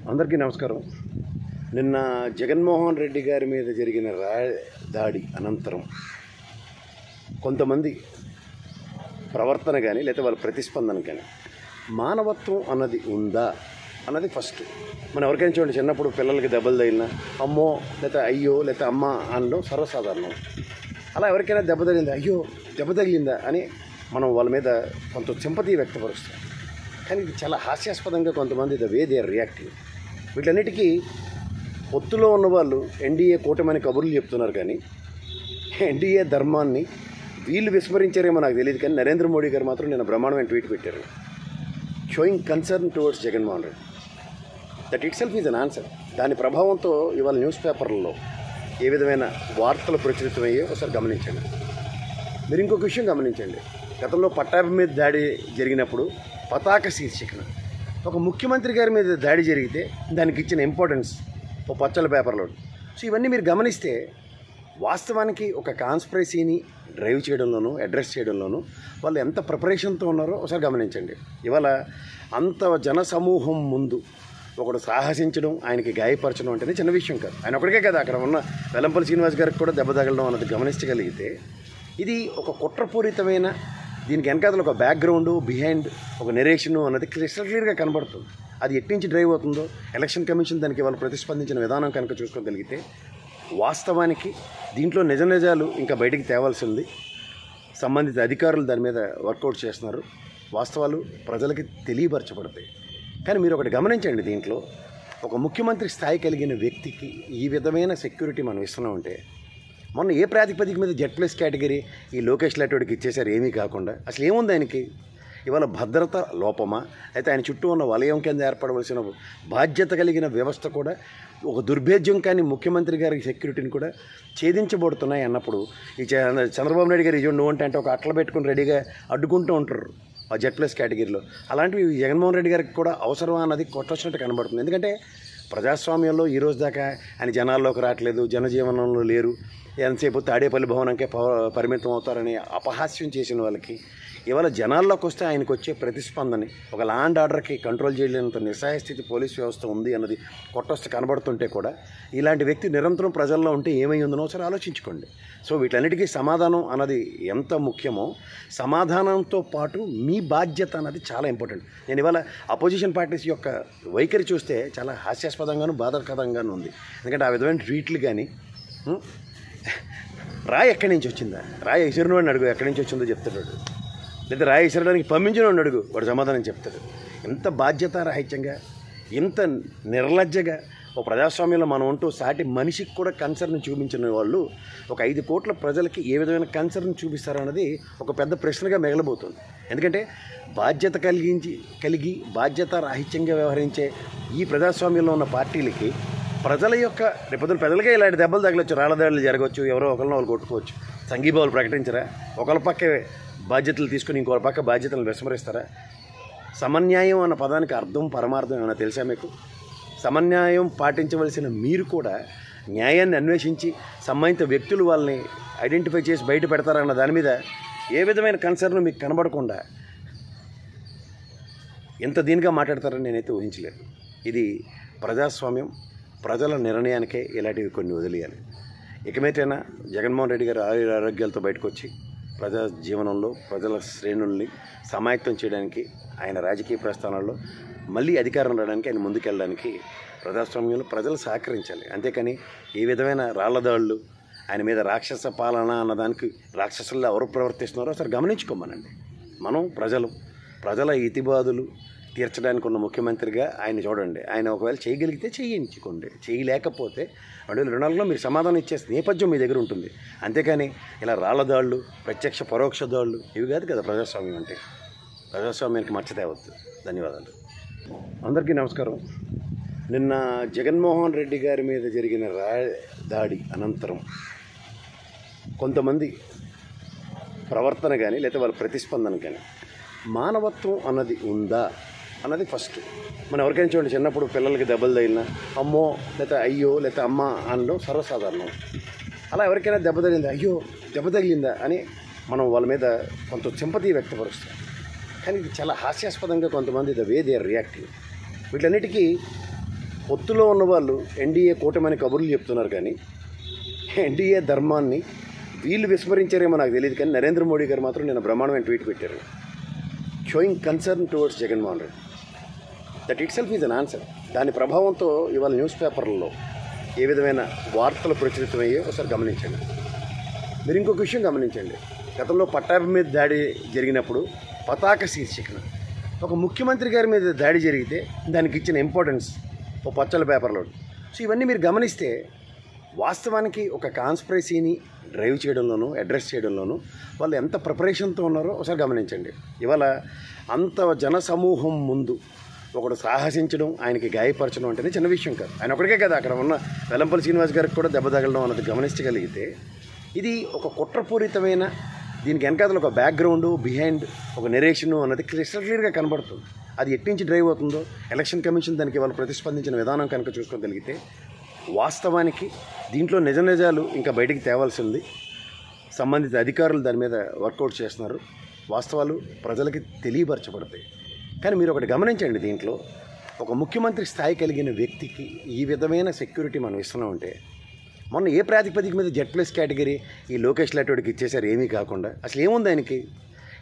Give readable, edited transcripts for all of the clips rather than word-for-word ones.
అందరికీ నమస్కారం. నిన్న జగన్మోహన్ రెడ్డి గారి మీద జరిగిన దాడి అనంతరం కొంతమంది ప్రవర్తన కానీ లేదా వాళ్ళ ప్రతిస్పందన కానీ మానవత్వం అన్నది ఉందా అన్నది ఫస్ట్. మనం ఎవరికైనా చూడండి, చిన్నప్పుడు పిల్లలకి దెబ్బలు తగిలినా అమ్మో లేదా అయ్యో లేదా అమ్మ అనడం సర్వసాధారణం. అలా ఎవరికైనా దెబ్బ తగిలిందా, అయ్యో దెబ్బ తగిలిందా అని మనం వాళ్ళ మీద కొంత సింపతి వ్యక్తపరుస్తాం. కానీ ఇది చాలా హాస్యాస్పదంగా కొంతమంది the way they are reacting. వీటన్నిటికీ పొత్తులో ఉన్నవాళ్ళు ఎన్డీఏ కూటమని కబుర్లు చెప్తున్నారు, కానీ ఎన్డీఏ ధర్మాన్ని వీళ్ళు విస్మరించారేమో నాకు తెలియదు. కానీ నరేంద్ర మోడీ గారు మాత్రం నిన్న బ్రహ్మాండమైన ట్వీట్ పెట్టారు, showing concern towards Jaganmohan Reddy. That itself is an answer. దాని ప్రభావంతో ఇవాళ న్యూస్ పేపర్లలో ఏ విధమైన వార్తలు ప్రచురితమయ్యే ఒకసారి గమనించండి. మీరు ఇంకొక విషయం గమనించండి, గతంలో పట్టాభి మీద దాడి జరిగినప్పుడు పతాక శీర్షికన ఒక ముఖ్యమంత్రి గారి మీద దాడి జరిగితే దానికి ఇచ్చిన ఇంపార్టెన్స్ ఒక పచ్చల పేపర్లో. సో ఇవన్నీ మీరు గమనిస్తే వాస్తవానికి ఒక కాన్స్పిరసీని డ్రైవ్ చేయడంలోనూ అడ్రస్ చేయడంలోనూ వాళ్ళు ఎంత ప్రిపరేషన్తో ఉన్నారో ఒకసారి గమనించండి. ఇవాళ అంత జన సమూహం ముందు ఒకడు సాహసించడం, ఆయనకి గాయపరచడం అంటేనే చిన్న విషయం కాదు. ఆయన ఒకరికే కదా, అక్కడ ఉన్న వెల్లంపల్లి శ్రీనివాస్ గారికి కూడా దెబ్బ తగలడం అన్నది గమనించగలిగితే ఇది ఒక కుట్రపూరితమైన, దీనికి వెనకాల ఒక బ్యాక్గ్రౌండ్ బిహైండ్ ఒక నెరేషను అన్నది క్లియర్గా కనబడుతుంది. అది ఎట్టించి డ్రైవ్ అవుతుందో ఎలక్షన్ కమిషన్ దానికి వాళ్ళు ప్రతిస్పందించిన విధానం కనుక చూసుకోగలిగితే వాస్తవానికి దీంట్లో నిజాలు ఇంకా బయటికి తేవాల్సి ఉంది. సంబంధిత అధికారులు దాని మీద వర్కౌట్ చేస్తున్నారు, వాస్తవాలు ప్రజలకి తెలియపరచబడతాయి. కానీ మీరు ఒకటి గమనించండి, దీంట్లో ఒక ముఖ్యమంత్రి స్థాయి కలిగిన వ్యక్తికి ఈ విధమైన సెక్యూరిటీ మనం ఇస్తున్నామంటే మొన్న ఏ ప్రాతిపదిక మీద Z+ కేటగిరీ ఈ లోకేష్ లాంటివాడికి ఇచ్చేసారు ఏమీ కాకుండా అసలు ఏముంది ఆయనకి? ఇవాళ భద్రత లోపమా, అయితే ఆయన చుట్టూ ఉన్న వలయం కింద ఏర్పడవలసిన బాధ్యత కలిగిన వ్యవస్థ కూడా ఒక దుర్భేద్యం కానీ ముఖ్యమంత్రి గారి సెక్యూరిటీని కూడా ఛేదించబడుతున్నాయి అన్నప్పుడు ఈ చంద్రబాబు నాయుడు గారు ఇజో నువ్వు అంటే ఒక అట్ల పెట్టుకుని రెడీగా అడ్డుకుంటూ ఉంటారు ఆ Z+ కేటగిరీలో. అలాంటివి జగన్మోహన్ రెడ్డి గారికి కూడా అవసరమా అన్నది కొట్టొచ్చినట్టు కనబడుతుంది. ఎందుకంటే ప్రజాస్వామ్యంలో ఈరోజు దాకా ఆయన జనాల్లోకి రావట్లేదు, జనజీవనంలో లేరు, ఎంతసేపు తాడేపల్లి భవనంకే పరిమితం అవుతారని అపహాస్యం చేసిన వాళ్ళకి ఇవాళ జనాల్లోకి వస్తే ఆయనకు వచ్చే ప్రతిస్పందని ఒక లా అండ్ ఆర్డర్కి కంట్రోల్ చేయలేనంత నిస్సహాయ స్థితి పోలీస్ వ్యవస్థ ఉంది అన్నది కొట్టొస్తే కనబడుతుంటే కూడా ఇలాంటి వ్యక్తి నిరంతరం ప్రజల్లో ఉంటే ఏమై ఉందనో ఒకసారి ఆలోచించుకోండి. సో వీటన్నిటికీ సమాధానం అన్నది ఎంత ముఖ్యమో సమాధానంతో పాటు మీ బాధ్యత అన్నది చాలా ఇంపార్టెంట్. నేను ఇవాళ అపోజిషన్ పార్టీస్ యొక్క వైఖరి చూస్తే చాలా హాస్యాస్పదంగాను బాధాకరంగాను ఉంది. ఎందుకంటే ఆ విధమైన ట్వీట్లు కానీ రాయి ఎక్కడి నుంచి వచ్చిందా, రాయి విసిరినవాడిని అడుగు ఎక్కడి నుంచి వచ్చిందో చెప్తాడు, లేదా రాయి విసరడానికి పంపించినవాడిని అడుగు వాడు సమాధానం చెప్తాడు. ఎంత బాధ్యతారాహిత్యంగా, ఎంత నిర్లజ్జగా ఒక ప్రజాస్వామ్యంలో మనం ఉంటూ సాటి మనిషికి కూడా కన్సర్న్ చూపించిన వాళ్ళు ఒక 5 కోట్ల ప్రజలకి ఏ విధమైన కన్సర్న్ చూపిస్తారన్నది ఒక పెద్ద ప్రశ్నగా మిగలబోతుంది. ఎందుకంటే బాధ్యత కలిగి బాధ్యతారాహిత్యంగా వ్యవహరించే ఈ ప్రజాస్వామ్యంలో ఉన్న పార్టీలకి ప్రజల యొక్క రేపొద్దున ప్రజలకే ఇలాంటి దెబ్బలు తగలొచ్చు, రాళ్ళ దాడులు జరగవచ్చు, ఎవరో ఒకరిని వాళ్ళు కొట్టుకోవచ్చు. సంఘీభావాలు ప్రకటించరా? ఒకళ్ళ పక్కే బాధ్యతలు తీసుకుని ఇంకొక పక్క బాధ్యతలను విస్మరిస్తారా? సమన్యాయం అన్న పదానికి అర్థం పరమార్థం ఏమైనా తెలుసా మీకు? సమన్యాయం పాటించవలసిన మీరు కూడా న్యాయాన్ని అన్వేషించి సంబంధిత వ్యక్తులు వాళ్ళని ఐడెంటిఫై చేసి బయట పెడతారన్న దాని మీద ఏ విధమైన కన్సర్న్ మీకు కనబడకుండా ఎంత దీనిగా మాట్లాడతారని నేనైతే ఊహించలేదు. ఇది ప్రజాస్వామ్యం, ప్రజల నిర్ణయానికే ఇలాంటివి కొన్ని వదిలేయాలి. ఇకమైతేనా జగన్మోహన్ రెడ్డి గారు ఆరోగ్యాలతో బయటకు వచ్చి ప్రజా జీవనంలో ప్రజల శ్రేణుల్ని సమాయత్తం చేయడానికి, ఆయన రాజకీయ ప్రస్థానాల్లో మళ్ళీ అధికారం రావడానికి, ఆయన ముందుకెళ్ళడానికి ప్రజాస్వామ్యంలో ప్రజలు సహకరించాలి. అంతేకాని ఏ విధమైన రాళ్లదాళ్ళు, ఆయన మీద రాక్షస పాలన అన్నదానికి రాక్షసుల్లో ఎవరు ప్రవర్తిస్తున్నారో ఒకసారి గమనించుకోమనండి. మనం ప్రజల ఇతిబాదులు తీర్చడానికి ఉన్న ముఖ్యమంత్రిగా ఆయన చూడండి. ఆయన ఒకవేళ చేయగలిగితే చేయించుకోండి, చేయలేకపోతే 2024లో మీరు సమాధానం ఇచ్చే నేపథ్యం మీ దగ్గర ఉంటుంది. అంతేకాని ఇలా రాళ్లదాళ్ళు, ప్రత్యక్ష పరోక్ష దాళ్ళు ఇవి కాదు కదా ప్రజాస్వామ్యం అంటే. ప్రజాస్వామ్యానికి మచ్చ తేవద్దు. ధన్యవాదాలు. అందరికీ నమస్కారం. నిన్న జగన్మోహన్ రెడ్డి గారి మీద జరిగిన దాడి అనంతరం కొంతమంది ప్రవర్తన కానీ లేదా వాళ్ళ ప్రతిస్పందన కానీ మానవత్వం అన్నది ఉందా అన్నది ఫస్ట్. మనం ఎవరికైనా చూడండి, చిన్నప్పుడు పిల్లలకి దెబ్బలు తగిలినా అమ్మో లేదా అయ్యో లేదా అమ్మ అనడం సర్వసాధారణం. అలా ఎవరికైనా దెబ్బ తగిలిందా, అయ్యో దెబ్బ తగిలిందా అని మనం వాళ్ళ మీద కొంత సింపతి వ్యక్తపరుస్తాం. కానీ ఇది చాలా హాస్యాస్పదంగా కొంతమంది the way they are reacting. వీటన్నిటికీ పొత్తులో ఉన్నవాళ్ళు ఎన్డీఏ కూటమని కబుర్లు చెప్తున్నారు, కానీ ఎన్డీఏ ధర్మాన్ని వీళ్ళు విస్మరించారేమో నాకు తెలియదు, కానీ నరేంద్ర మోడీ గారు మాత్రం నేను బ్రహ్మాండమైన ట్వీట్ పెట్టారు, showing concern towards Jaganmohan Reddy. That itself is an answer. దాని ప్రభావంతో ఇవాళ న్యూస్ పేపర్లలో ఏ విధమైన వార్తలు ప్రచురితమయ్యో ఒకసారి గమనించండి. మీరు ఇంకొక విషయం గమనించండి, గతంలో పట్టాభి మీద దాడి జరిగినప్పుడు పతాక శీర్షికన ఒక ముఖ్యమంత్రి గారి మీద దాడి జరిగితే దానికి ఇచ్చిన ఇంపార్టెన్స్ ఒక పచ్చల పేపర్లో. సో ఇవన్నీ మీరు గమనిస్తే వాస్తవానికి ఒక కాన్స్పిరసీని డ్రైవ్ చేయడంలోనూ అడ్రస్ చేయడంలోనూ వాళ్ళు ఎంత ప్రిపరేషన్తో ఉన్నారో ఒకసారి గమనించండి. ఇవాళ అంత జనసమూహం ముందు ఒకడు సాహసించడం, ఆయనకి గాయపరచడం అంటేనే చిన్న విషయం కాదు. ఆయన ఒకరికే కదా, అక్కడ ఉన్న వెల్లంపల్లి శ్రీనివాస్ గారికి కూడా దెబ్బ తగలడం అన్నది గమనించగలిగితే ఇది ఒక కుట్రపూరితమైన, దీనికి వెనకాల ఒక బ్యాక్గ్రౌండ్ బిహైండ్ ఒక నెరేషను అన్నది క్లియర్గా కనబడుతుంది. అది ఎట్టించి డ్రైవ్ అవుతుందో ఎలక్షన్ కమిషన్ దానికి వాళ్ళు ప్రతిస్పందించిన విధానం కనుక చూసుకోగలిగితే వాస్తవానికి దీంట్లో నిజాలు ఇంకా బయటికి తేవాల్సింది. సంబంధిత అధికారులు దాని మీద వర్కౌట్ చేస్తున్నారు, వాస్తవాలు ప్రజలకి తెలియపరచబడతాయి. కానీ మీరు ఒకటి గమనించండి, దీంట్లో ఒక ముఖ్యమంత్రి స్థాయి కలిగిన వ్యక్తికి ఈ విధమైన సెక్యూరిటీ మనం ఇస్తున్నామంటే, మొన్న ఏ ప్రాతిపదిక మీద Z+ కేటగిరీ ఈ లోకేష్ లాంటివాడికి ఇచ్చేసారు ఏమీ కాకుండా, అసలు ఏముంది ఆయనకి?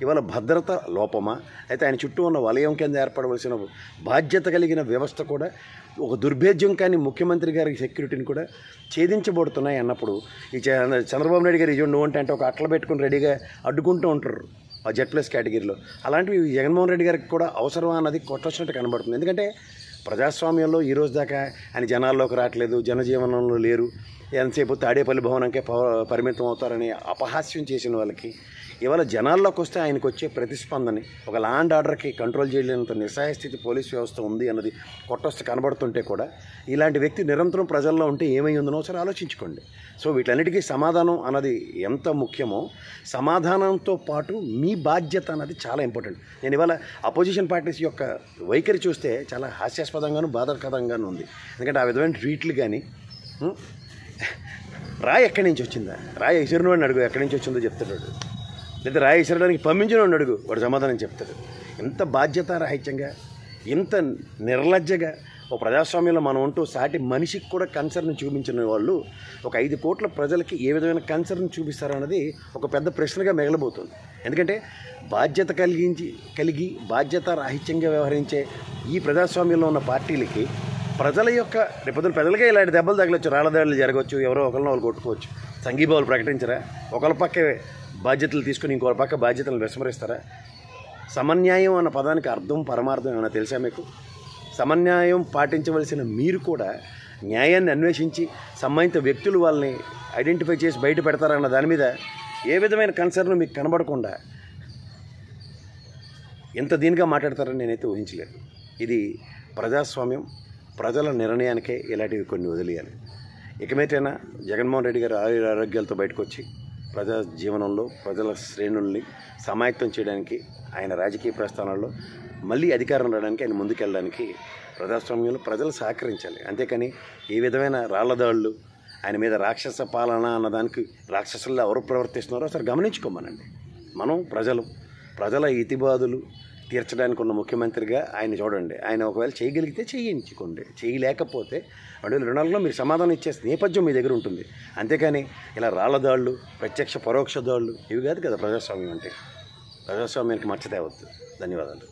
ఇవాళ భద్రత లోపమా, అయితే ఆయన చుట్టూ ఉన్న వలయం కింద ఏర్పడవలసిన బాధ్యత కలిగిన వ్యవస్థ కూడా ఒక దుర్భేద్యం కానీ ముఖ్యమంత్రి గారి సెక్యూరిటీని కూడా ఛేదించబడుతున్నాయి అన్నప్పుడు ఈ చంద్రబాబు నాయుడు గారు ఇజోండు అంటే ఒక అట్ల పెట్టుకుని రెడీగా అడ్డుకుంటూ ఉంటారు ఆ Z+ కేటగిరీలో. అలాంటివి జగన్మోహన్ రెడ్డి గారికి కూడా అవసరమా అన్నది కొట్టొచ్చినట్టు కనబడుతుంది. ఎందుకంటే ప్రజాస్వామ్యంలో ఈరోజు దాకా ఆయన జనాల్లోకి రావట్లేదు, జనజీవనంలో లేరు, ఎంతసేపు తాడేపల్లి భవనంకే పరిమితం అవుతారని అపహాస్యం చేసిన వాళ్ళకి ఇవాళ జనాల్లోకి వస్తే ఆయనకు వచ్చే ప్రతిస్పందని, ఒక లా అండ్ ఆర్డర్కి కంట్రోల్ చేయలేనంత నిస్సహాయ స్థితి పోలీస్ వ్యవస్థ ఉంది అన్నది కొట్టొస్తే కనబడుతుంటే కూడా ఇలాంటి వ్యక్తి నిరంతరం ప్రజల్లో ఉంటే ఏమై ఉందనో ఒకసారి ఆలోచించుకోండి. సో వీటన్నిటికీ సమాధానం అన్నది ఎంత ముఖ్యమో సమాధానంతో పాటు మీ బాధ్యత అన్నది చాలా ఇంపార్టెంట్. నేను ఇవాళ అపోజిషన్ పార్టీస్ యొక్క వైఖరి చూస్తే చాలా హాస్యాస్పదంగాను బాధాకరంగాను ఉంది. ఎందుకంటే ఆ విధమైన ట్వీట్లు కానీ, రాయి ఎక్కడి నుంచి వచ్చిందా, రాయి ఇసురుని వాడిని అడుగు ఎక్కడి నుంచి వచ్చిందో చెప్తాడు, లేదా రాయి ఇసరడానికి పంపించిన వాడిని అడుగు వాడు సమాధానం చెప్తాడు. ఎంత బాధ్యతారాహిత్యంగా, ఇంత నిర్లజ్జగా ఒక ప్రజాస్వామ్యంలో మనం ఉంటూ సాటి మనిషికి కూడా కన్సర్న్ చూపించిన వాళ్ళు ఒక 5 కోట్ల ప్రజలకి ఏ విధమైన కన్సర్న్ చూపిస్తారన్నది ఒక పెద్ద ప్రశ్నగా మిగలబోతుంది. ఎందుకంటే బాధ్యత కలిగి బాధ్యతారాహిత్యంగా వ్యవహరించే ఈ ప్రజాస్వామ్యంలో ఉన్న పార్టీలకి ప్రజల యొక్క రేపొద్దున ప్రజలకే ఇలాంటి దెబ్బలు తగలొచ్చు, రాళ్ళదాడులు జరగవచ్చు, ఎవరో ఒకరిని వాళ్ళు కొట్టుకోవచ్చు. సంఘీభావాలు ప్రకటించరా? ఒకళ్ళ పక్కే బాధ్యతలు తీసుకుని ఇంకొక పక్క బాధ్యతలను విస్మరిస్తారా? సమన్యాయం అన్న పదానికి అర్థం పరమార్థం ఏమైనా తెలుసా మీకు? సమన్యాయం పాటించవలసిన మీరు కూడా న్యాయాన్ని అన్వేషించి సంబంధిత వ్యక్తులు వాళ్ళని ఐడెంటిఫై చేసి బయట పెడతారన్న దాని మీద ఏ విధమైన కన్సర్న్ మీకు కనబడకుండా ఎంత దీనిగా మాట్లాడతారని నేనైతే ఊహించలేదు. ఇది ప్రజాస్వామ్యం, ప్రజల నిర్ణయానికే ఇలాంటివి కొన్ని వదిలేయాలి. ఇకమేటైనా జగన్మోహన్ రెడ్డి గారు ఆరోగ్యాలతో బయటకు వచ్చి ప్రజా జీవనంలో ప్రజల శ్రేణుల్ని సమాయత్తం చేయడానికి, ఆయన రాజకీయ ప్రస్థానాల్లో మళ్ళీ అధికారం రావడానికి, ఆయన ముందుకెళ్ళడానికి ప్రజాస్వామ్యంలో ప్రజలు సహకరించాలి. అంతేకాని ఈ విధమైన రాళ్లదాళ్ళు, ఆయన మీద రాక్షస పాలన అన్నదానికి రాక్షసుల్లో ఎవరు ప్రవర్తిస్తున్నారో ఒకసారి గమనించుకోమనండి. మనం ప్రజల ఇతిబాదులు తీర్చడానికి ఉన్న ముఖ్యమంత్రిగా ఆయన చూడండి. ఆయన ఒకవేళ చేయగలిగితే చేయించుకోండి, చేయలేకపోతే 2024లో మీరు సమాధానం ఇచ్చేస్తే నేపథ్యం మీ దగ్గర ఉంటుంది. అంతేకాని ఇలా రాళ్లదాళ్ళు, ప్రత్యక్ష పరోక్ష దాళ్ళు ఇవి కాదు కదా ప్రజాస్వామ్యం అంటే. ప్రజాస్వామ్యానికి మచ్చ తేవద్దు. ధన్యవాదాలు.